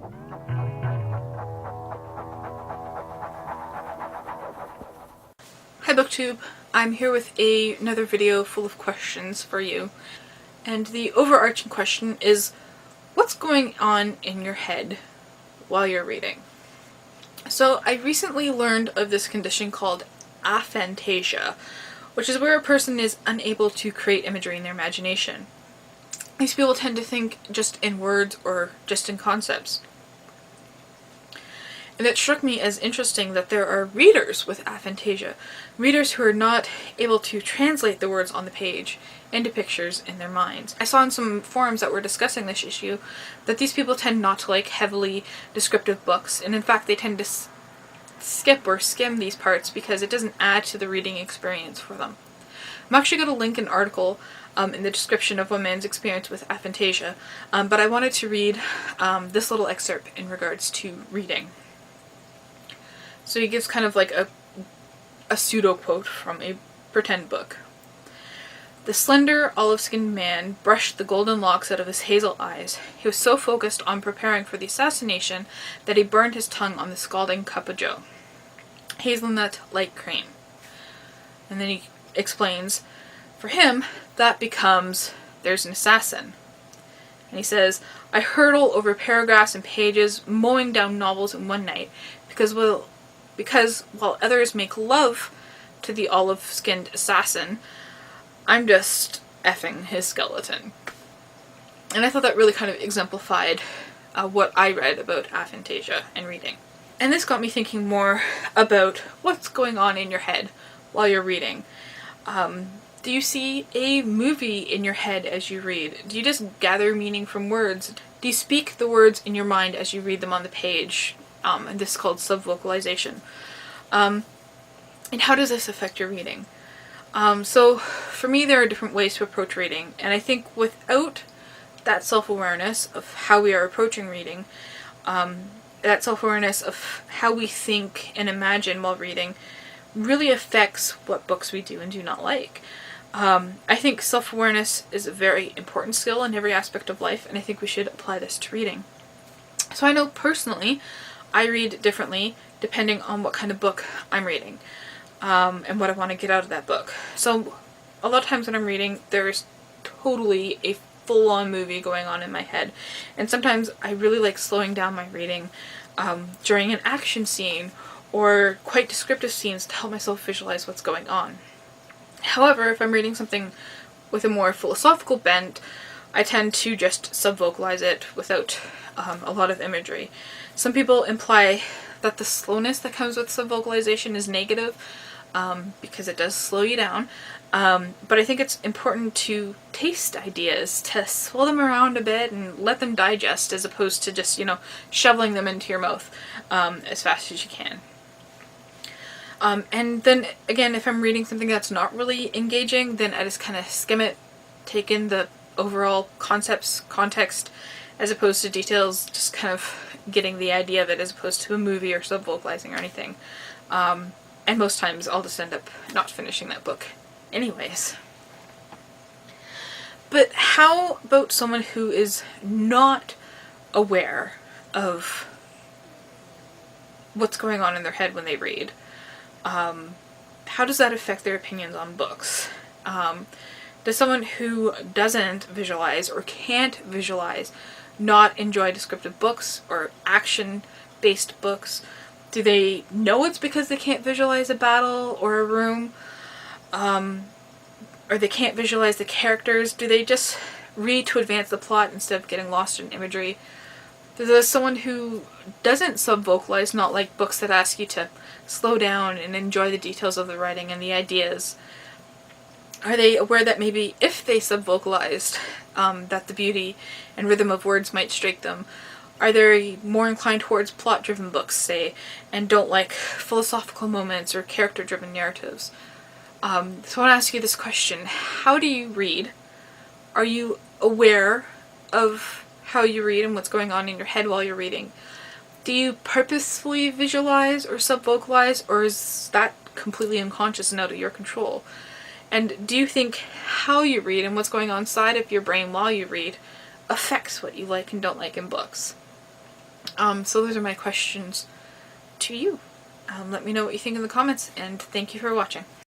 Hi BookTube, I'm here with another video full of questions for you, and the overarching question is, what's going on in your head while you're reading? So I recently learned of this condition called aphantasia, which is where a person is unable to create imagery in their imagination. These people tend to think just in words or just in concepts. And it struck me as interesting that there are readers with aphantasia, readers who are not able to translate the words on the page into pictures in their minds. I saw in some forums that were discussing this issue that these people tend not to like heavily descriptive books, and in fact they tend to skip or skim these parts because it doesn't add to the reading experience for them. I'm actually going to link an article in the description of one man's experience with aphantasia, but I wanted to read this little excerpt in regards to reading. So he gives kind of like a pseudo quote from a pretend book. The slender, olive-skinned man brushed the golden locks out of his hazel eyes. He was so focused on preparing for the assassination that he burned his tongue on the scalding cup of joe. Hazelnut light cream. And then he explains, for him, that becomes, there's an assassin. And he says, I hurtle over paragraphs and pages, mowing down novels in one night, because while others make love to the olive-skinned assassin, I'm just effing his skeleton. And I thought that really kind of exemplified what I read about aphantasia and reading. And this got me thinking more about what's going on in your head while you're reading. Do you see a movie in your head as you read? Do you just gather meaning from words? Do you speak the words in your mind as you read them on the page? And this is called subvocalization. And how does this affect your reading? So for me there are different ways to approach reading, and I think without that self-awareness of how we are approaching reading, that self-awareness of how we think and imagine while reading really affects what books we do and do not like. I think self-awareness is a very important skill in every aspect of life, and I think we should apply this to reading. So I know personally I read differently depending on what kind of book I'm reading, and what I want to get out of that book. So a lot of times when I'm reading, there's totally a full-on movie going on in my head, and sometimes I really like slowing down my reading during an action scene or quite descriptive scenes to help myself visualize what's going on. However, if I'm reading something with a more philosophical bent, I tend to just subvocalize it without a lot of imagery. Some people imply that the slowness that comes with subvocalization is negative, because it does slow you down, but I think it's important to taste ideas, to swirl them around a bit and let them digest, as opposed to just, shoveling them into your mouth as fast as you can. And then again, if I'm reading something that's not really engaging, then I just kind of skim it, take in the overall context, as opposed to details, just kind of getting the idea of it as opposed to a movie or subvocalizing or anything. And most times I'll just end up not finishing that book anyways. But how about someone who is not aware of what's going on in their head when they read? How does that affect their opinions on books? Does someone who doesn't visualize or can't visualize not enjoy descriptive books or action-based books? Do they know it's because they can't visualize a battle or a room? Or they can't visualize the characters? Do they just read to advance the plot instead of getting lost in imagery? Does someone who doesn't subvocalize not like books that ask you to slow down and enjoy the details of the writing and the ideas? Are they aware that maybe if they subvocalized, that the beauty and rhythm of words might strike them? Are they more inclined towards plot-driven books, say, and don't like philosophical moments or character-driven narratives? So I want to ask you this question. How do you read? Are you aware of how you read and what's going on in your head while you're reading? Do you purposefully visualize or subvocalize, or is that completely unconscious and out of your control? And do you think how you read and what's going on inside of your brain while you read affects what you like and don't like in books? So those are my questions to you. Let me know what you think in the comments, and thank you for watching.